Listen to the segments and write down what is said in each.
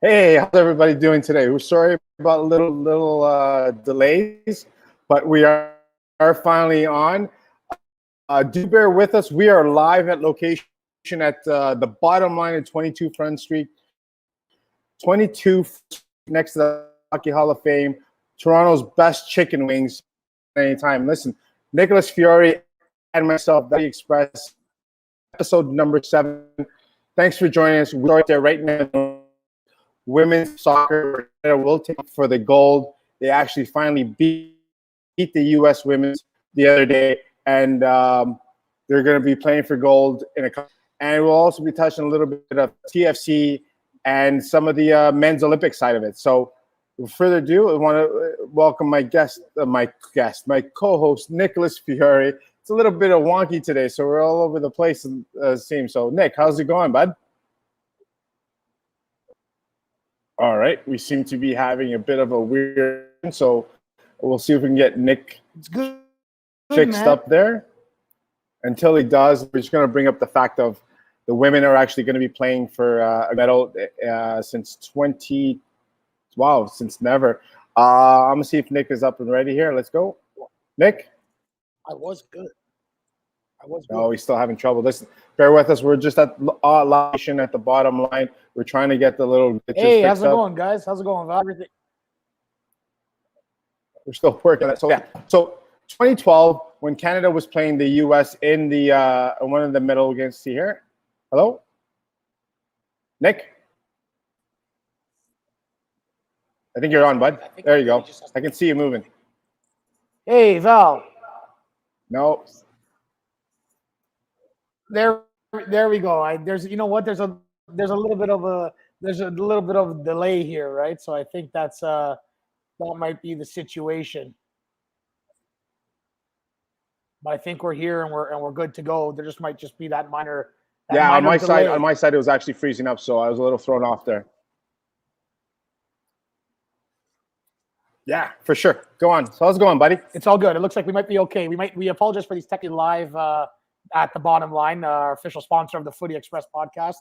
Hey, how's everybody doing today? We're sorry about little delays, but we are finally on. Do bear with us. We are live at location at the bottom line at 22 Front Street, 22 next to the Hockey Hall of Fame, Toronto's best chicken wings anytime. Listen, Nicholas Fiore and myself, Footy Express, episode number 7. Thanks for joining us. We're right there right now. Women's soccer will take for the gold. They actually finally beat the U.S. women's the other day, and they're going to be playing for gold in a couple. And we'll also be touching a little bit of TFC and some of the men's Olympic side of it. So, without further ado, I want to welcome my co-host Nicholas Fiore. It's a little bit of wonky today, so we're all over the place. Seems so. Nick, how's it going, bud? All right, we seem to be having a bit of a weird, so we'll see if we can get Nick fixed up there. Until he does, we're just going to bring up the fact of the women are actually going to be playing for a medal since never. I'm going to see if Nick is up and ready here. Let's go. Nick? I was good. Oh, he's still having trouble. Listen, bear with us. We're just at location at the bottom line. We're trying to get the little. Hey, how's it going, guys? How's it going, Val? We're still working on it. So yeah. So 2012, when Canada was playing the U.S. in the one of the medal against here. Hello, Nick. I think you're on, bud. There you go. I can see you moving. Hey, Val. No. There we go. There's a little bit of a delay here, right? So I think that might be the situation. But I think we're here and we're good to go. There might be that minor. On my delay. On my side, it was actually freezing up, so I was a little thrown off there. Yeah, for sure. Go on. So how's it going, buddy? It's all good. It looks like we might be okay. We apologize for these technical live at the bottom line, our official sponsor of the Footy Express podcast.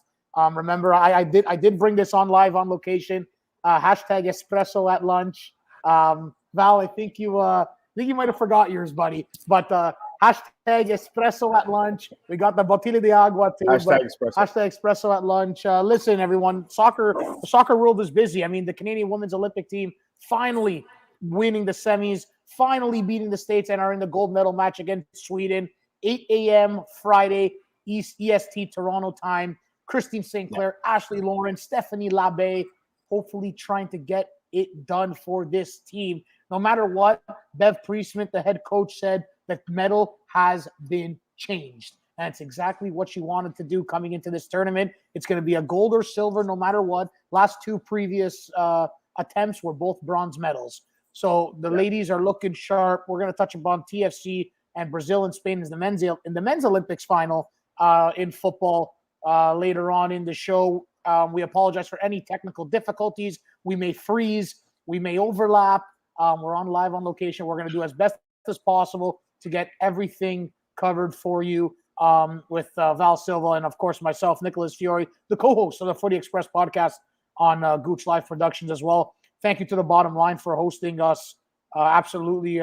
Remember, I did bring this on live on location. Hashtag espresso at lunch. Val, I think you might have forgot yours, buddy. But hashtag espresso at lunch. We got the bottiglia di agua too. Hashtag espresso. Hashtag espresso at lunch. Listen, everyone, the soccer world is busy. I mean, the Canadian women's Olympic team finally winning the semis, finally beating the States, and are in the gold medal match against Sweden. 8 a.m. Friday, EST Toronto time. Christine Sinclair, Ashley Lawrence, Stephanie Labbe, hopefully trying to get it done for this team. No matter what, Bev Priestman, the head coach, said that medal has been changed. And it's exactly what she wanted to do coming into this tournament. It's going to be a gold or silver no matter what. Last two previous attempts were both bronze medals. So the ladies are looking sharp. We're going to touch upon TFC and Brazil and Spain in the men's Olympics final in football later on in the show. We apologize for any technical difficulties. We may freeze. We may overlap. We're live on location. We're going to do as best as possible to get everything covered for you with Val Silva and, of course, myself, Nicholas Fiore, the co-host of the Footy Express podcast on Gooch Live Productions as well. Thank you to the bottom line for hosting us. Absolutely.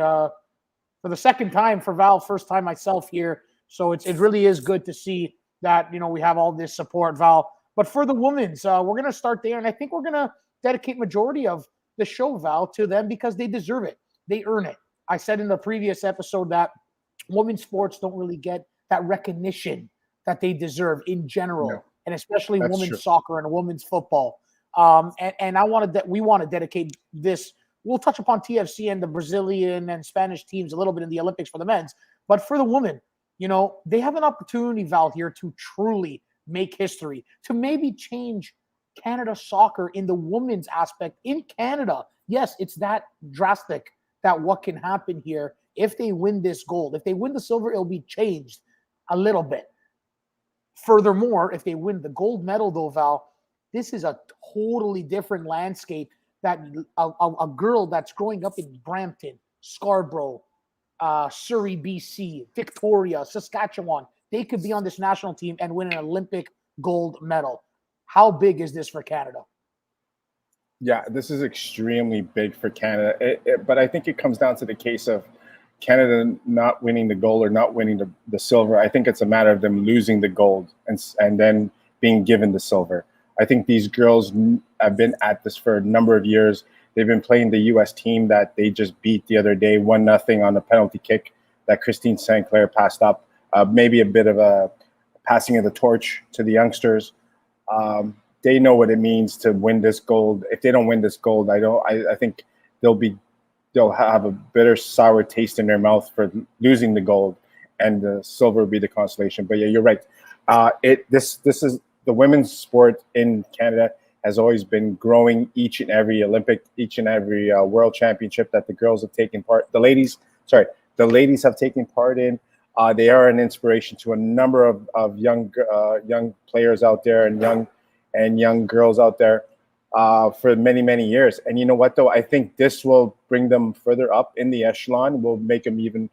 For the second time for Val, first time myself here. So it really is good to see that, we have all this support, Val. But for the women's, we're going to start there. And I think we're going to dedicate majority of the show, Val, to them because they deserve it. They earn it. I said in the previous episode that women's sports don't really get that recognition that they deserve in general, and especially women's soccer and women's football. And we want to dedicate this. We'll touch upon TFC and the Brazilian and Spanish teams a little bit in the Olympics for the men's. But for the women, they have an opportunity, Val, here to truly make history, to maybe change Canada soccer in the women's aspect in Canada. Yes, it's that drastic that what can happen here if they win this gold. If they win the silver, it'll be changed a little bit. Furthermore, if they win the gold medal, though, Val, this is a totally different landscape that a girl that's growing up in Brampton, Scarborough, Surrey, BC, Victoria, Saskatchewan, they could be on this national team and win an Olympic gold medal. How big is this for Canada? Yeah, this is extremely big for Canada. But I think it comes down to the case of Canada not winning the gold or not winning the silver. I think it's a matter of them losing the gold and then being given the silver. I think these girls have been at this for a number of years. They've been playing the U.S. team that they just beat the other day, 1-0 on a penalty kick that Christine Sinclair passed up. Maybe a bit of a passing of the torch to the youngsters. They know what it means to win this gold. If they don't win this gold, I think they'll have a bitter, sour taste in their mouth for losing the gold, and the silver will be the consolation. But yeah, you're right. This is the women's sport in Canada has always been growing. Each and every Olympic, each and every World Championship that the girls have taken part, the ladies have taken part in. They are an inspiration to a number of young players out there and young girls out there for many years. And you know what, though? I think this will bring them further up in the echelon, will make them even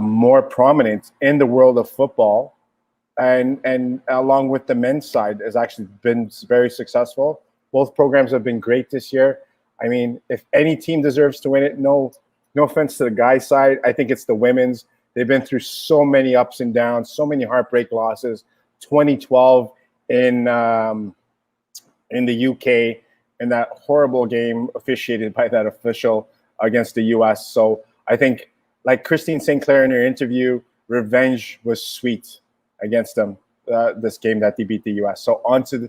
more prominent in the world of football. And along with the men's side has actually been very successful. Both programs have been great this year. I mean, if any team deserves to win it, no offense to the guys' side, I think it's the women's. They've been through so many ups and downs, so many heartbreak losses. 2012 in the UK, in that horrible game officiated by that official against the US. So I think, like Christine Sinclair in her interview, revenge was sweet against them this game that they beat the US. So onto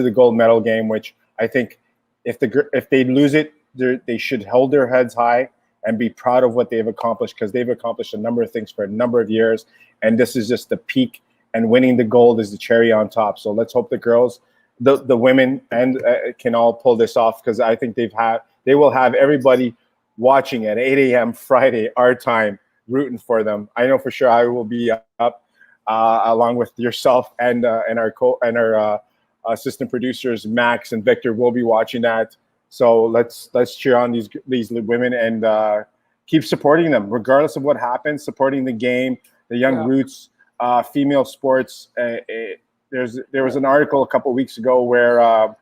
the gold medal game, which I think if they lose it, they should hold their heads high and be proud of what they've accomplished, because they've accomplished a number of things for a number of years, and this is just the peak. And winning the gold is the cherry on top. So let's hope the girls, the women, and can all pull this off, because I think they will have everybody watching at 8 a.m. Friday our time, rooting for them. I know for sure I will be up along with yourself and our assistant producers Max and Victor will be watching that. So let's cheer on these women and keep supporting them regardless of what happens. Supporting the game, the young roots, female sports. There was an article a couple of weeks ago where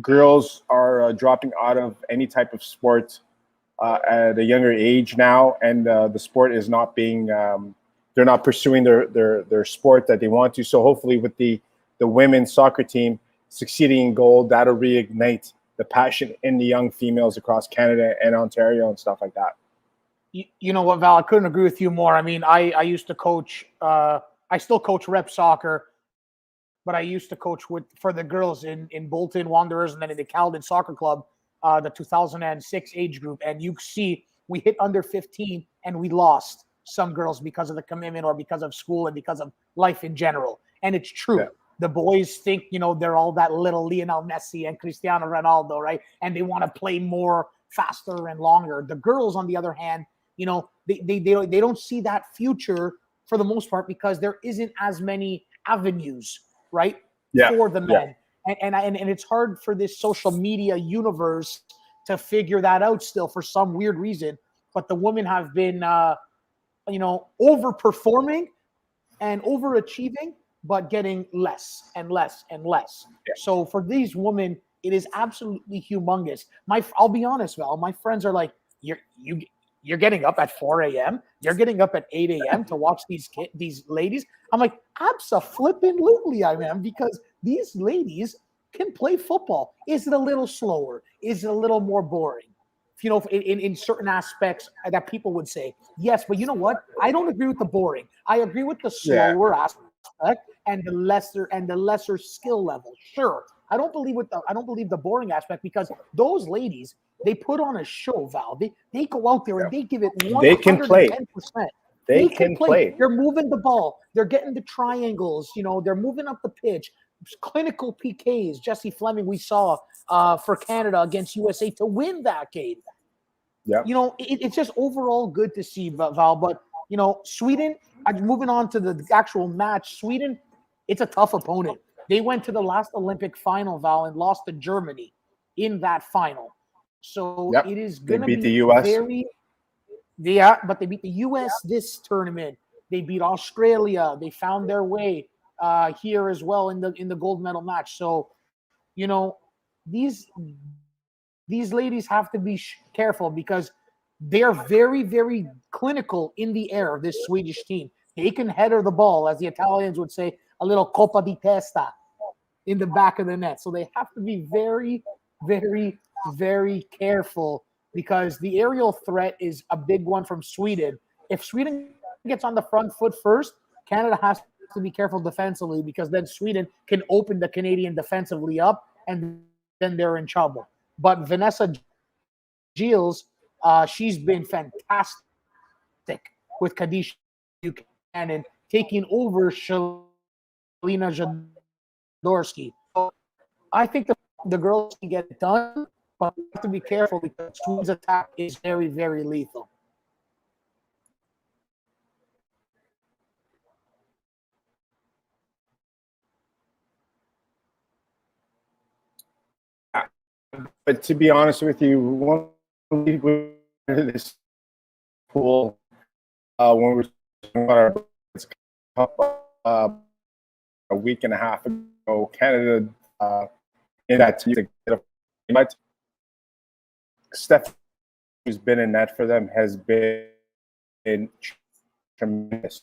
girls are dropping out of any type of sport at a younger age now, and the sport is not being. They're not pursuing their sport that they want to. So hopefully, with the women's soccer team succeeding in gold, that'll reignite the passion in the young females across Canada and Ontario and stuff like that. You know what, Val? I couldn't agree with you more. I mean, I used to coach. I still coach rep soccer, but I used to coach for the girls in Bolton Wanderers and then in the Caledon Soccer Club, the 2006 age group. And you see, we hit under 15 and we lost some girls because of the commitment or because of school and because of life in general. And it's true. Yeah. The boys think, they're all that little Lionel Messi and Cristiano Ronaldo, right? And they want to play more, faster, and longer. The girls, on the other hand, they don't see that future for the most part because there isn't as many avenues, right, for the men. Yeah. And it's hard for this social media universe to figure that out still for some weird reason. But the women have been, overperforming and overachieving, but getting less and less and less. Yeah. So for these women, it is absolutely humongous. I'll be honest, Val. My friends are like, you're getting up at 4 a.m. You're getting up at 8 a.m. to watch these ladies. I'm like, abso-flippin'-lutely I am, because these ladies can play football. Is it a little slower? Is it a little more boring? In certain aspects that people would say, yes, but you know what? I don't agree with the boring. I agree with the slower aspect and the lesser skill level. Sure. I don't believe the boring aspect, because those ladies, they put on a show, Val. They go out there and they give it 110%. They can play. They can play. They're moving the ball. They're getting the triangles. They're moving up the pitch. Clinical PKs. Jesse Fleming, we saw for Canada against USA to win that game. Yeah. It's just overall good to see, Val. But Sweden. Moving on to the actual match, Sweden, it's a tough opponent. They went to the last Olympic final, Val, and lost to Germany in that final. So it is going to be the US. But they beat the US this tournament. They beat Australia. They found their way here as well in the gold medal match. So, these ladies have to be careful because they are very, very clinical in the air. This Swedish team, they can header the ball, as the Italians would say, a little copa di testa in the back of the net. So they have to be very, very, very careful because the aerial threat is a big one from Sweden. If Sweden gets on the front foot first, Canada has to be careful defensively because then Sweden can open the Canadian defensively up and then they're in trouble. But Vanessa Giles, she's been fantastic with Kadisha Buchanan taking over Shalina Jaworski. So I think the girls can get it done, but we have to be careful because Sweden's attack is very, very lethal. But to be honest with you, one week into this pool, when we were talking about our a week and a half ago, Canada in that team, but Steph, who's been in net for them, has been tremendous.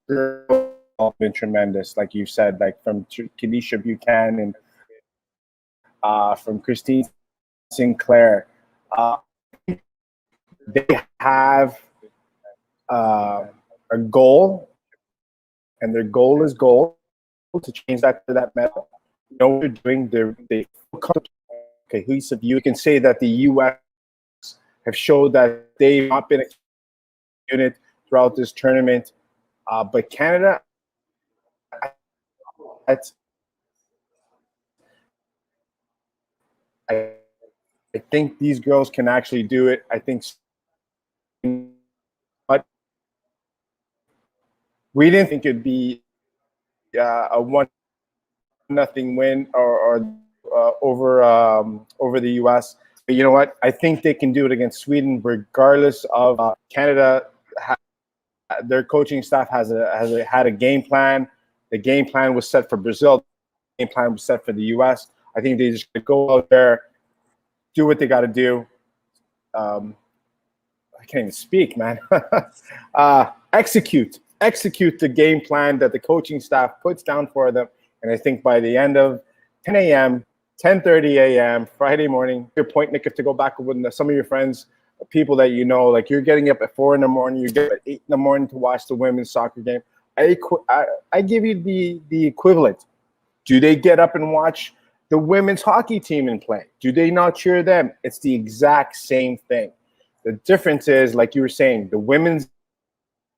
Been tremendous, like you said, like from Kadisha Buchanan, from Christine Sinclair. They have a goal, and their goal is to change that to that medal. You know what they're doing? They cohesive. You can say that the U.S. have showed that they've not been a unit throughout this tournament, but Canada, I think these girls can actually do it. I think, but we didn't think it'd be a 1-0 win or over the U.S. But you know what? I think they can do it against Sweden, regardless of Canada. Their coaching staff had a game plan. The game plan was set for Brazil. The game plan was set for the U.S. I think they just go out there, do what they got to do. I can't even speak, man. Execute the game plan that the coaching staff puts down for them. And I think by the end of 10 a.m., 10:30 a.m. Friday morning, your point, Nick, if to go back with some of your friends, people that you know, like you're getting up at 4 in the morning, you get up at 8 in the morning to watch the women's soccer game. I give you the equivalent. Do they get up and watch the women's hockey team in play? Do they not cheer them? It's the exact same thing. The difference is, like you were saying, the women's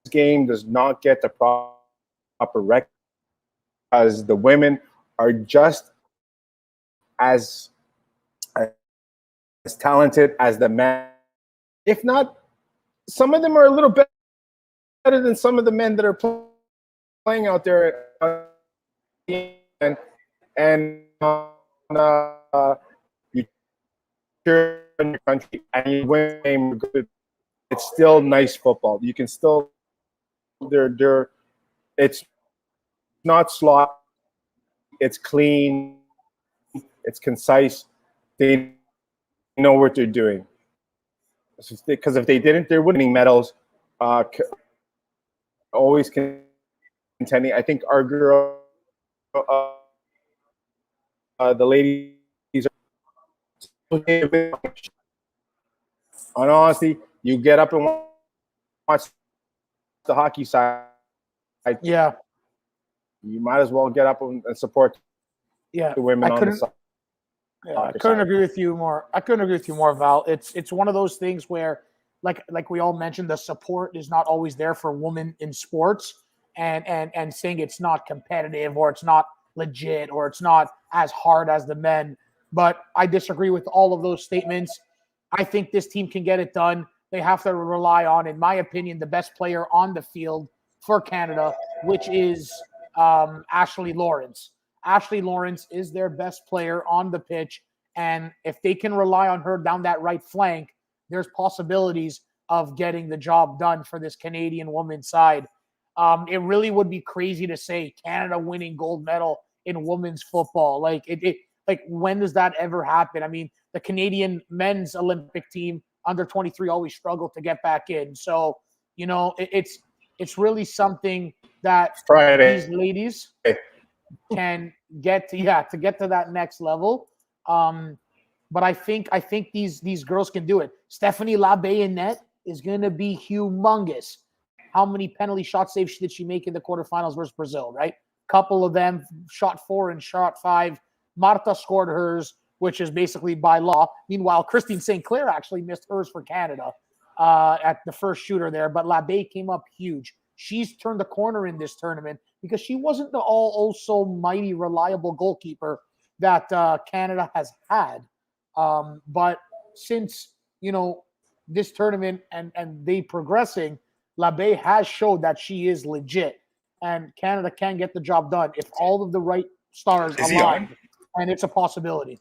game does not get the proper record because the women are just as talented as the men. If not, some of them are a little better than some of the men that are playing out there. And you cheer in your country and you win, it's still nice football. You can still it's not sloppy, it's clean, it's concise. They know what they're doing. Because if they didn't, they're winning medals. Always contending. I think our girl, the ladies, are, on honesty, you get up and watch the hockey side. Yeah, you might as well get up and support the women on the side. Yeah, I couldn't agree with you more. Val. It's one of those things where, like we all mentioned, the support is not always there for women in sports, and saying it's not competitive or it's not legit or it's not as hard as the men. But I disagree with all of those statements. I think this team can get it done. They have to rely on, in my opinion, the best player on the field for Canada, which is Ashley Lawrence. Ashley Lawrence is their best player on the pitch. And if they can rely on her down that right flank, there's possibilities of getting the job done for this Canadian women's side. It really would be crazy to say Canada winning gold medal in women's football. Like Like, when does that ever happen? I mean, the Canadian men's Olympic team under 23 always struggle to get back in. So, it's really something that Friday. these ladies can get to that next level. But I think these girls can do it. Stephanie Labbe in net is going to be humongous. How many penalty shot saves did she make in the quarterfinals versus Brazil, right? Couple of them, shot 4 and shot 5. Marta scored hers, which is basically by law. Meanwhile, Christine Sinclair actually missed hers for Canada at the first shooter there, but Labbe came up huge. She's turned the corner in this tournament because she wasn't the also mighty reliable goalkeeper that Canada has had. But since, this tournament and they progressing, Labbe has showed that she is legit, and Canada can get the job done if all of the right stars align, and it's a possibility.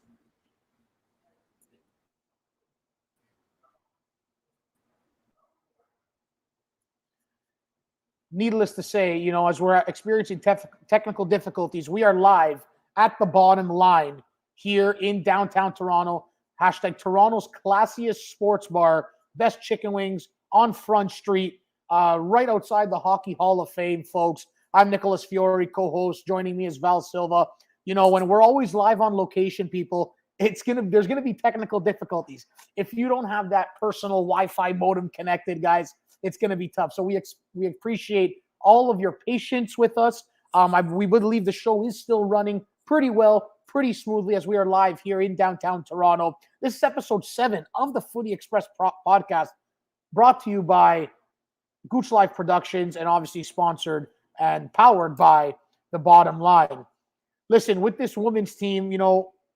Needless to say, as we're experiencing technical difficulties, we are live at the bottom line here in downtown Toronto. Hashtag Toronto's classiest sports bar, best chicken wings on Front Street, right outside the Hockey Hall of Fame, folks. I'm Nicholas Fiore, co-host. Joining me is Val Silva. When we're always live on location, people, there's gonna be technical difficulties. If you don't have that personal Wi-Fi modem connected, guys, it's gonna be tough. So we appreciate all of your patience with us. We believe the show is still running pretty well, pretty smoothly, as we are live here in downtown Toronto. This is episode 7 of the Footy Express podcast, brought to you by Gooch Life Productions and obviously sponsored and powered by The Bottom Line. Listen, with this women's team,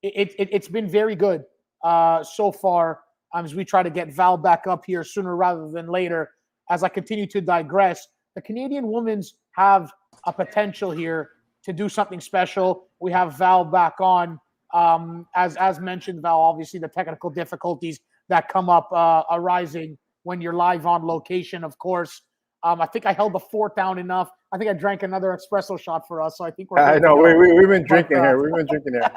it's been very good so far, as we try to get Val back up here sooner rather than later. As I continue to digress, the Canadian women's have a potential here to do something special. We have Val back on. As mentioned, Val, obviously the technical difficulties that come up arising when you're live on location, of course. I think I held the fort down enough. I think I drank another espresso shot for us, so I think we're. I know we've been drinking here. We've been drinking here.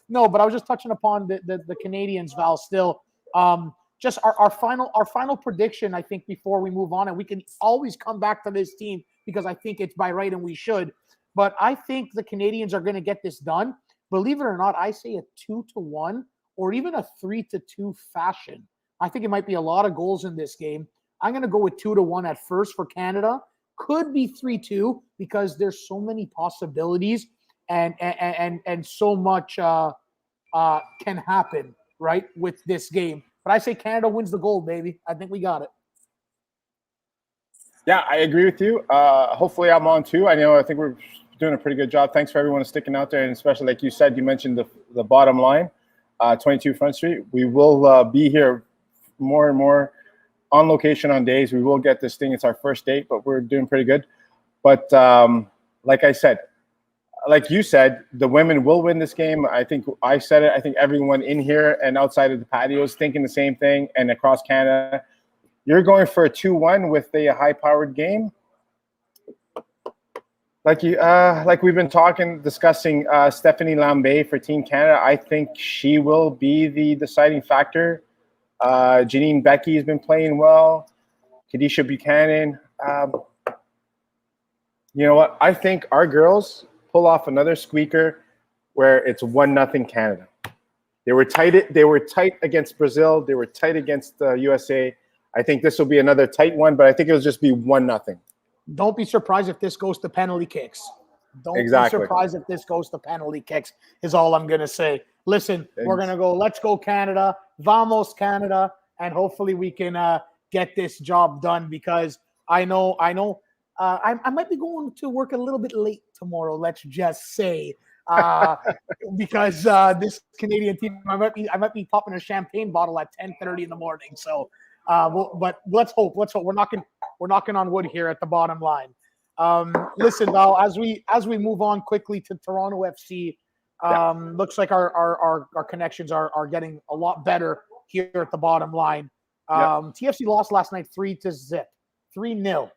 No, but I was just touching upon the Canadians, Val. Still, just our final prediction. I think before we move on, and we can always come back to this team because I think it's by right and we should. But I think the Canadians are going to get this done. Believe it or not, I say a 2-1 or even a 3-2 fashion. I think it might be a lot of goals in this game. I'm going to go with 2-1 at first for Canada. Could be 3-2 because there's so many possibilities and so much can happen, right, with this game. But I say Canada wins the gold, baby. I think we got it. Yeah, I agree with you. Hopefully I'm on too. I think we're doing a pretty good job. Thanks for everyone sticking out there, and especially like you said, you mentioned the bottom line, 22 Front Street. We will be here more and more on location on days. We will get this thing. It's our first date, but we're doing pretty good. But like I said, like you said, the women will win this game. I think I said it. I think everyone in here and outside of the patio is thinking the same thing, and across Canada. You're going for a 2-1 with a high-powered game. Like we've been discussing Stephanie Labbe for Team Canada. I think she will be the deciding factor. Janine Becky has been playing well. Kadisha Buchanan. You know what? I think our girls pull off another squeaker where it's 1-0 Canada. They were tight against Brazil. They were tight against the USA. I think this will be another tight one, but I think it'll just be 1-0. Don't be surprised if this goes to penalty kicks. Don't be surprised if this goes to penalty kicks, is all I'm going to say. Listen, we're going to go, let's go Canada, vamos Canada, and hopefully we can get this job done because I know I might be going to work a little bit late tomorrow, let's just say, because this Canadian team, I might be popping a champagne bottle at 10:30 in the morning. So, but let's hope. We're knocking on wood here at the bottom line. Listen, Val, as we move on quickly to Toronto FC, looks like our connections are getting a lot better here at the bottom line. TFC lost last night 3-0.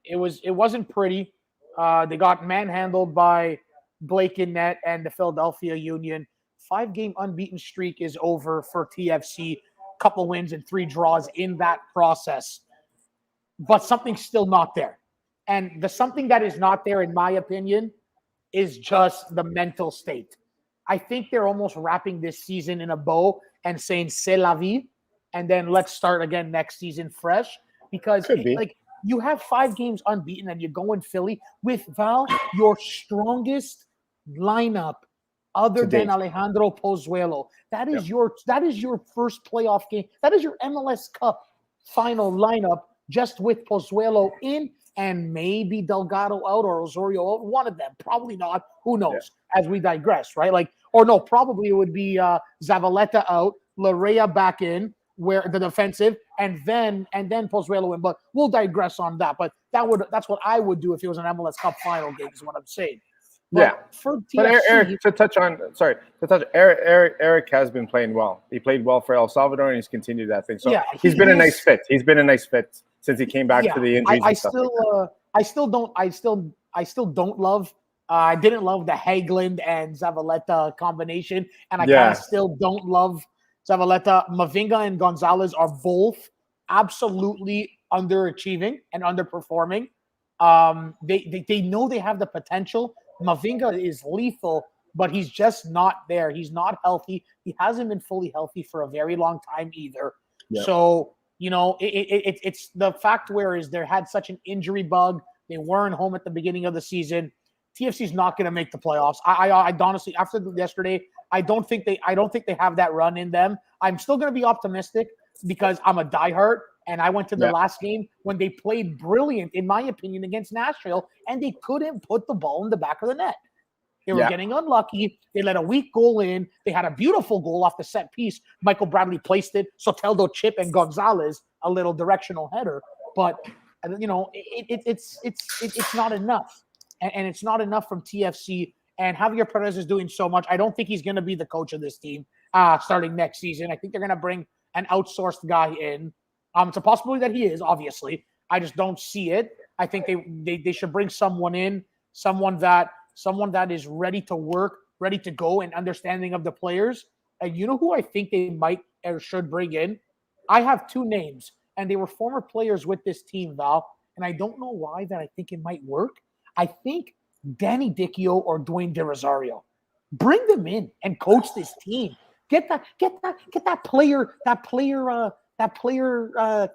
It wasn't pretty. They got manhandled by Blake in net and the Philadelphia Union. 5-game unbeaten streak is over for TFC. Couple wins and 3 draws in that process. But something's still not there. And the something that is not there, in my opinion, is just the mental state. I think they're almost wrapping this season in a bow and saying c'est la vie, and then let's start again next season fresh. Because you have 5 games unbeaten and you go in Philly with Val, your strongest lineup other than Alejandro Pozuelo. That is your first playoff game. That is your MLS Cup final lineup just with Pozuelo in and maybe Delgado out or Osorio out. One of them. Probably not. Who knows? As we digress, right? Probably it would be Zavaleta out, Larrea back in, where the defensive, and then Pozuelo in. But we'll digress on that. But that's what I would do if it was an MLS Cup final game, is what I'm saying. But for TFC, but Eric has been playing well. He played well for El Salvador, and he's continued that thing. So he's been a nice fit. He's been a nice fit since he came back to the injuries. I still don't love. I didn't love the Haglund and Zavaleta combination, and I kind of still don't love Zavaleta. Mavinga and Gonzalez are both absolutely underachieving and underperforming. They know they have the potential. Mavinga is lethal, but he's just not there. He's not healthy. He hasn't been fully healthy for a very long time either. Yeah. So, it's the fact there had such an injury bug. They weren't home at the beginning of the season. TFC's not going to make the playoffs. I honestly, after yesterday, I don't think they have that run in them. I'm still going to be optimistic because I'm a diehard, and I went to the last game when they played brilliant, in my opinion, against Nashville, and they couldn't put the ball in the back of the net. They were getting unlucky. They let a weak goal in. They had a beautiful goal off the set piece. Michael Bradley placed it. Soteldo chip and Gonzalez a little directional header. But it's not enough, and it's not enough from TFC. And Javier Perez is doing so much. I don't think he's going to be the coach of this team starting next season. I think they're going to bring an outsourced guy in. It's a possibility that he is, obviously. I just don't see it. I think they should bring someone in, someone that is ready to work, ready to go, and understanding of the players. And you know who I think they might or should bring in? I have 2 names, and they were former players with this team, Val. And I don't know why that I think it might work. I think Danny Dicchio or Dwayne De Rosario. Bring them in and coach this team. Get that player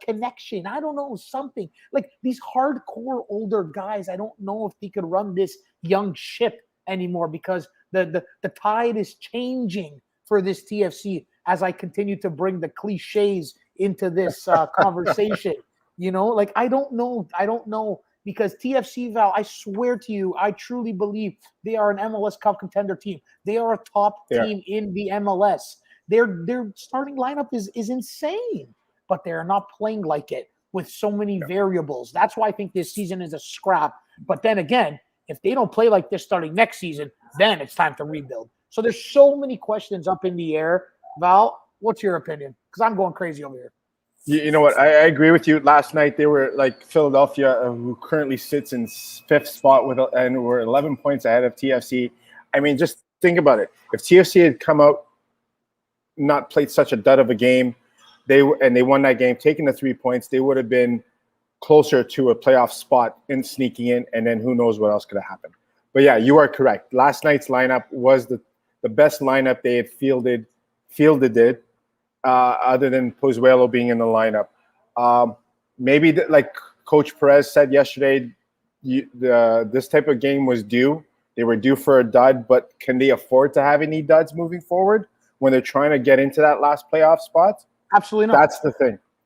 connection. I don't know, something like these hardcore older guys. I don't know if they could run this young ship anymore, because the tide is changing for this TFC as I continue to bring the cliches into this conversation. I don't know, because TFC, Val, I swear to you, I truly believe they are an MLS Cup contender team. They are a top team in the MLS. Their starting lineup is insane, but they're not playing like it with so many variables. That's why I think this season is a scrap. But then again, if they don't play like this starting next season, then it's time to rebuild. So there's so many questions up in the air. Val, what's your opinion? Because I'm going crazy over here. You know what? I agree with you. Last night they were like Philadelphia, who currently sits in 5th spot and we're 11 points ahead of TFC. I mean, just think about it. If TFC had come out, not played such a dud of a game, they won that game, taking the 3 points, they would have been closer to a playoff spot in sneaking in, and then who knows what else could have happened. But yeah, you are correct. Last night's lineup was the best lineup they had fielded it, other than Pozuelo being in the lineup. Maybe like Coach Perez said yesterday, this type of game was due. They were due for a dud, but can they afford to have any duds moving forward when they're trying to get into that last playoff spot? Absolutely not.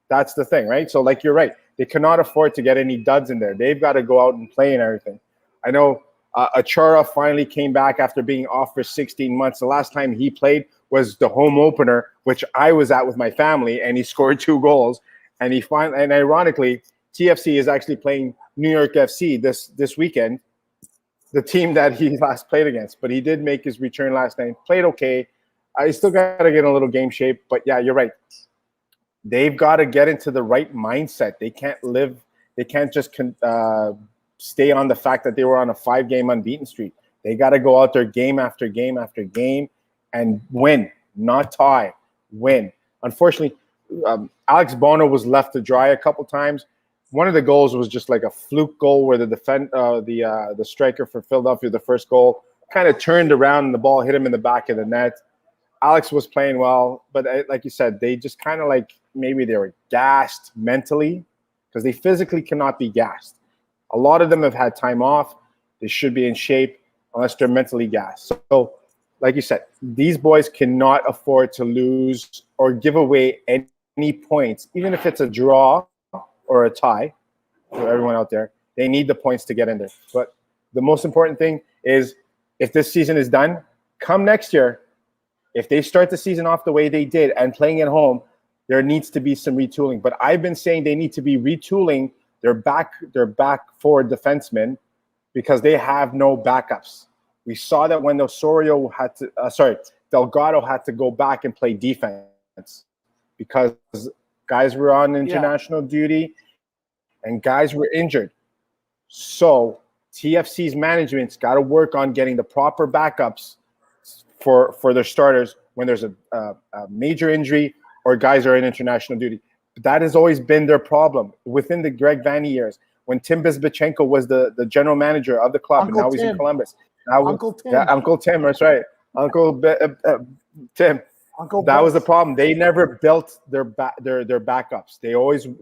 That's the thing, right? So like, you're right. They cannot afford to get any duds in there. They've got to go out and play and everything. I know Achara finally came back after being off for 16 months. The last time he played was the home opener, which I was at with my family, and he scored 2 goals. And ironically, TFC is actually playing New York FC this weekend, the team that he last played against. But he did make his return last night. Played okay. I still got to get in a little game shape. But yeah, you're right. They've got to get into the right mindset. They can't just stay on the fact that they were on a 5-game unbeaten streak. They got to go out there game after game after game and win, not tie, win. Unfortunately, Alex Bono was left to dry a couple times. One of the goals was just like a fluke goal where the striker for Philadelphia, the first goal, kind of turned around and the ball hit him in the back of the net. Alex was playing well, but like you said, they just kind of like maybe they were gassed mentally because they physically cannot be gassed. A lot of them have had time off. They should be in shape unless they're mentally gassed. So, like you said, these boys cannot afford to lose or give away any points, even if it's a draw or a tie for everyone out there. They need the points to get in there. But the most important thing is if this season is done, come next year, if they start the season off the way they did and playing at home, there needs to be some retooling. But I've been saying they need to be retooling their back forward defensemen because they have no backups. We saw that when Delgado had to go back and play defense because guys were on international duty and guys were injured. So TFC's management's got to work on getting the proper backups for their starters when there's a major injury or guys are in international duty. That has always been their problem within the Greg Vanney years. When Tim Bizbachenko was the general manager of the club, and now he's in Columbus. Uncle Tim. Yeah, Uncle Tim, that's right. Tim. That was the problem. They never built their backups.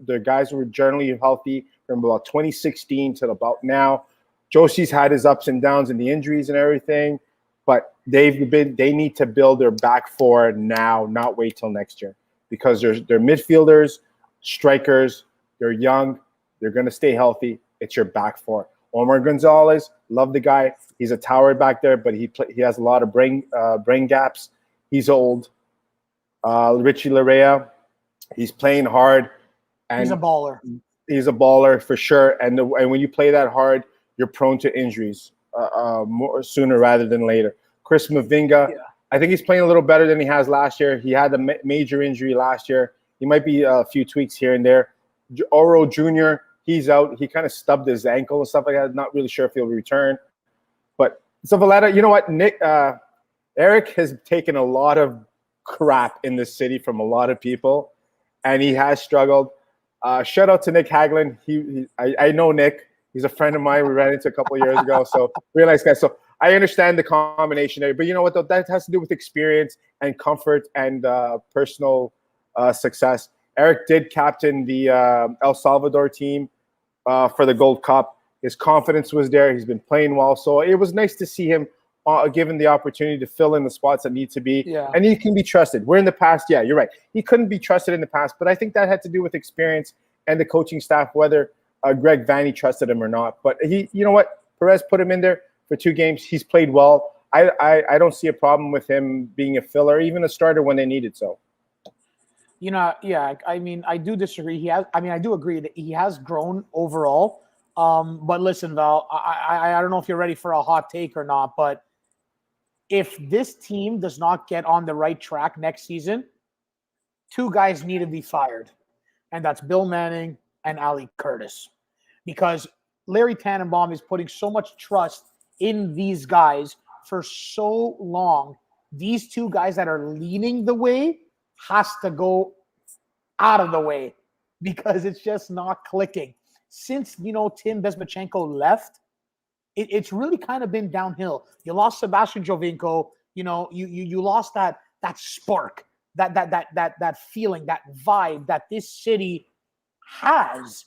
Their guys were generally healthy from about 2016 to about now. Josie's had his ups and downs and the injuries and everything, but they need to build their back four now, not wait till next year, because they're midfielders, strikers, they're young, they're going to stay healthy. It's your back four. Omar Gonzalez, love the guy. He's a tower back there, but he has a lot of brain gaps. He's old. Richie Larea, he's playing hard. And he's a baller. He's a baller for sure. And when you play that hard, you're prone to injuries more sooner rather than later. Chris Mavinga, I think he's playing a little better than he has last year. He had a major injury last year. He might be a few tweaks here and there. Oro Jr., he's out. He kind of stubbed his ankle and stuff like that. Not really sure if he'll return. But Zavaleta, you know what? Eric has taken a lot of crap in this city from a lot of people, and he has struggled. Shout out to Nick Haglin. I know Nick. He's a friend of mine. We ran into a couple of years ago. So really nice guy. So I understand the combination there. But you know what, though? That has to do with experience and comfort and personal success. Eric did captain the El Salvador team for the Gold Cup. His confidence was there. He's been playing well. So it was nice to see him given the opportunity to fill in the spots that need to be. Yeah. And he can be trusted. Where in the past, yeah, you're right. He couldn't be trusted in the past. But I think that had to do with experience and the coaching staff, whether Greg Vanney trusted him or not. But you know what? Perez put him in there for 2 games. He's played well. I don't see a problem with him being a filler, even a starter when they needed so. You know, yeah, I mean, I do disagree. I do agree that he has grown overall. But listen, Val, I don't know if you're ready for a hot take or not, but if this team does not get on the right track next season, 2 guys need to be fired. And that's Bill Manning and Ali Curtis. Because Larry Tannenbaum is putting so much trust in these guys for so long. These 2 guys that are leading the way has to go out of the way because it's just not clicking. Since, Tim Bezbachenko left, it's really kind of been downhill. You lost Sebastian Jovinko, you lost that spark, that feeling, that vibe that this city has,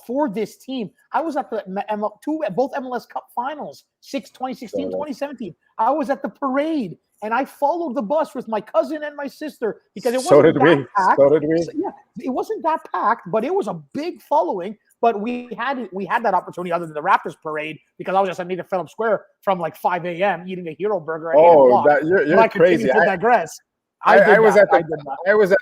for this team. I was at both MLS Cup finals, 2016, 2017. I was at the parade. And I followed the bus with my cousin and my sister because it wasn't that packed. So did we. So, yeah, it wasn't that packed, but it was a big following. But we had that opportunity other than the Raptors parade because I was just at Nathan Phillips Square from like 5 a.m. eating a hero burger at 8 o'clock. You're crazy. To digress. I was at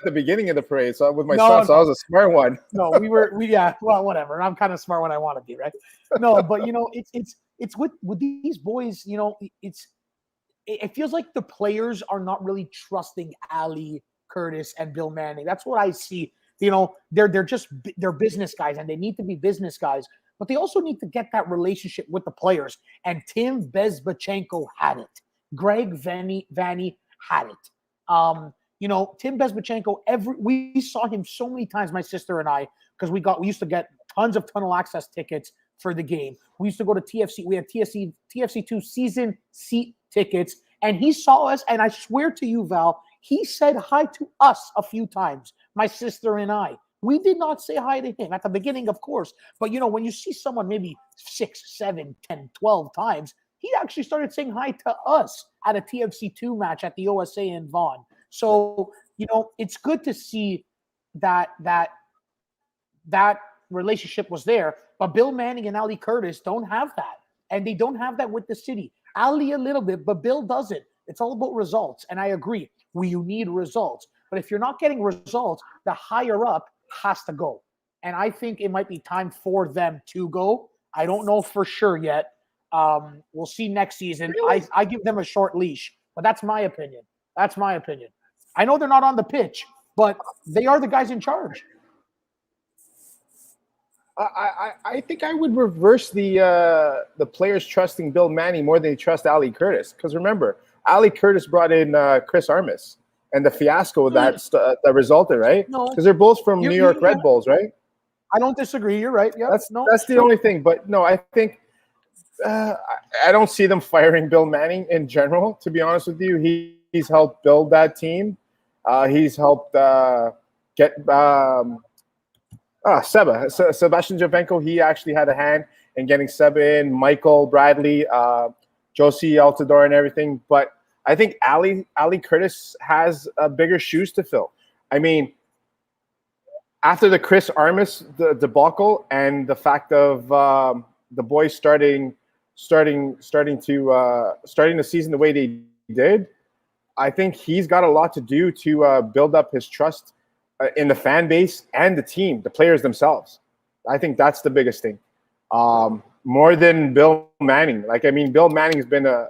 the beginning of the parade, so with my son, so I was a smart one. No, well, whatever. I'm kind of smart when I want to be, right? No, but it's with these boys, it feels like the players are not really trusting Ali Curtis and Bill Manning. That's what I see. They're business guys and they need to be business guys. but they also need to get that relationship with the players. And Tim Bezbachenko had it. Greg Vanny had it. Tim Bezbachenko, we saw him so many times, my sister and I, because we used to get tons of tunnel access tickets for the game. We used to go to TFC. We had TFC2 season seat tickets, and he saw us, and I swear to you, Val, he said hi to us a few times, my sister and I. We did not say hi to him at the beginning, of course, but when you see someone maybe 6, 7, 10, 12 times, he actually started saying hi to us at a TFC2 match at the OSA in Vaughan. So, it's good to see that relationship was there. But Bill Manning and Ali Curtis don't have that. And they don't have that with the city. Ali a little bit, but Bill doesn't. It's all about results. And I agree. You need results. But if you're not getting results, the higher up has to go. And I think it might be time for them to go. I don't know for sure yet. We'll see next season. Really? I give them a short leash, but that's my opinion. That's my opinion. I know they're not on the pitch, but they are the guys in charge. I think I would reverse the players trusting Bill Manning more than they trust Ali Curtis. Because remember, Ali Curtis brought in Chris Armas and the fiasco that resulted, right? No, because they're both from New York Red Bulls, right? I don't disagree. You're right. Yeah, that's the only thing. But no, I think I don't see them firing Bill Manning in general. To be honest with you, he's helped build that team. He's helped get Sebastian Javenko. He actually had a hand in getting Seba in, Michael Bradley, Josie Altidore, and everything. But I think Ali Curtis has bigger shoes to fill. I mean, after the Chris Armas debacle and the fact of the boys starting the season the way they did, I think he's got a lot to do to build up his trust in the fan base and the team, the players themselves. I think that's the biggest thing, more than Bill Manning. Bill Manning's been a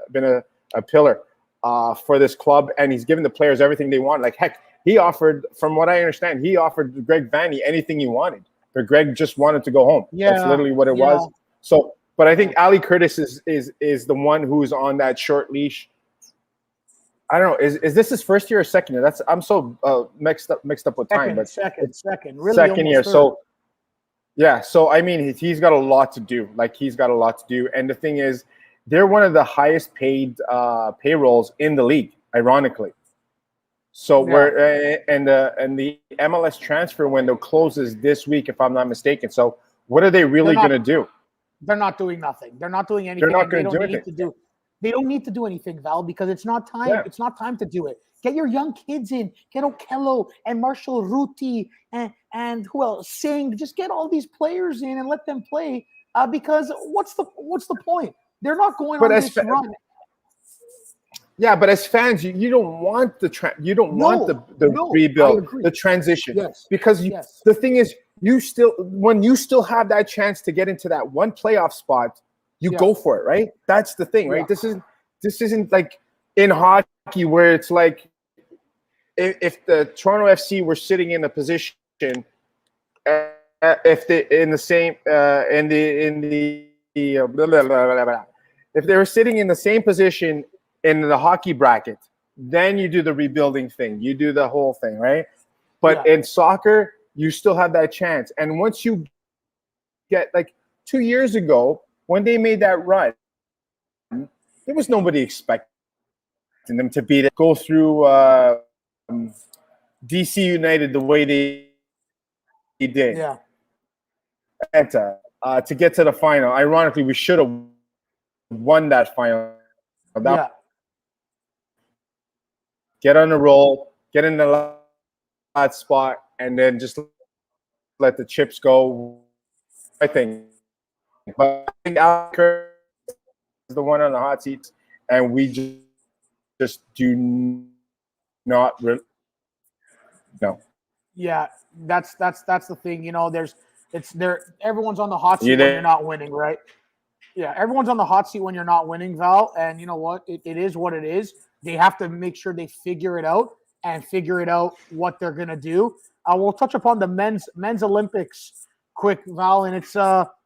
pillar for this club, and he's given the players everything they want. Like, heck, he offered, from what I understand, he offered Greg Vanny anything he wanted, but Greg just wanted to go home. Yeah, that's literally what it was. So, but I think Ali Curtis is the one who's on that short leash. I don't know. Is this his first year or second year? I'm so mixed up with time. But second, really second year. Third. So yeah. So I mean, he's got a lot to do. He's got a lot to do. And the thing is, they're one of the highest paid payrolls in the league, ironically. So we're and the MLS transfer window closes this week, if I'm not mistaken. So what are they really going to do? They're not doing nothing. They're not doing anything. They're not going to do anything. They don't need to do anything, Val, because it's not time. Yeah. It's not time to do it. Get your young kids in. Get Okello and Marshall Ruti and who else? Singh. Just get all these players in and let them play. Because what's the point? They're not going on this run. Yeah, but as fans, you don't want the rebuild, the transition. Yes. Because the thing is, when you still have that chance to get into that one playoff spot, you go for it, right? That's the thing, right? This isn't like in hockey where it's like if the Toronto FC were sitting in a position, if they were sitting in the same position in the hockey bracket, then you do the rebuilding thing. You do the whole thing, right? But in soccer, you still have that chance. And once you get 2 years ago, when they made that run, there was nobody expecting them to go through DC United the way they did. Yeah. And to get to the final. Ironically, we should have won that final. Get on the roll, get in the last spot, and then just let the chips go. I think. But I think Alex is the one on the hot seats, and we just do not really. No. Yeah, that's the thing. Everyone's on the hot seat when you're not winning, right? Yeah, everyone's on the hot seat when you're not winning, Val. And you know what? It is what it is. They have to make sure they figure it out what they're gonna do. We'll touch upon the men's Olympics quick, Val, and it's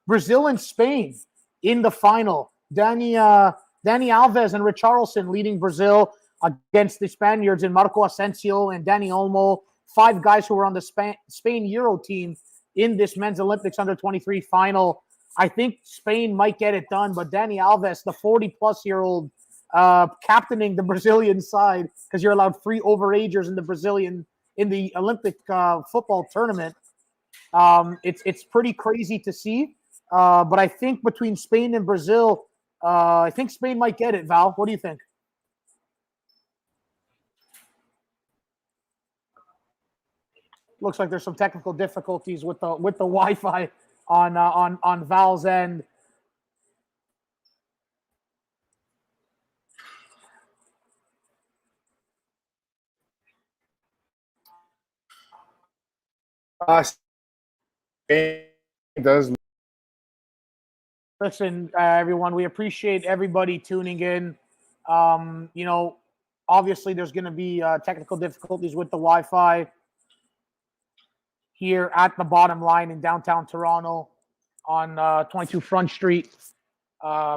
Brazil and Spain in the final. Dani Alves and Richarlison leading Brazil against the Spaniards in Marco Asensio and Dani Olmo, 5 guys who were on the Spain Euro team in this men's Olympics under-23 final. I think Spain might get it done, but Dani Alves, the 40-plus-year-old, captaining the Brazilian side, because you're allowed 3 overagers in the Olympic football tournament. It's pretty crazy to see. But I think between Spain and Brazil, I think Spain might get it. Val, what do you think? Looks like there's some technical difficulties with the Wi-Fi on Val's end. Spain does. Listen, everyone, we appreciate everybody tuning in. Obviously there's going to be technical difficulties with the Wi-Fi here at the Bottom Line in downtown Toronto on 22 Front Street.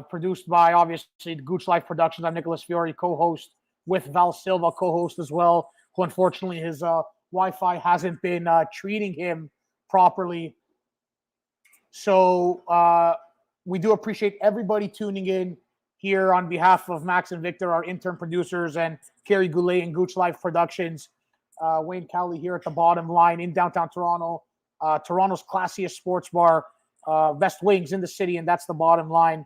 Produced by, obviously, Gooch Life Productions. I'm Nicholas Fiore, co-host with Val Silva, co-host as well, who unfortunately his Wi-Fi hasn't been treating him properly. So we do appreciate everybody tuning in here on behalf of Max and Victor, our intern producers, and Kerry Goulet and Gooch Life Productions. Wayne Cowley here at the Bottom Line in downtown Toronto, Toronto's classiest sports bar, best wings in the city, and that's the Bottom Line.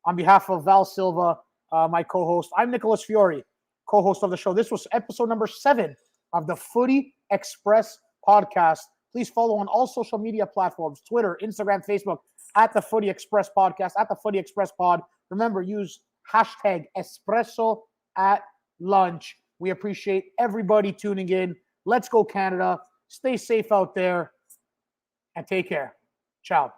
On behalf of Val Silva, my co-host, I'm Nicholas Fiore, co-host of the show. This was episode number 7 of the Footy Express podcast. Please follow on all social media platforms, Twitter, Instagram, Facebook, at the Footy Express podcast, at the Footy Express pod. Remember, use hashtag espresso at lunch. We appreciate everybody tuning in. Let's go, Canada. Stay safe out there and take care. Ciao.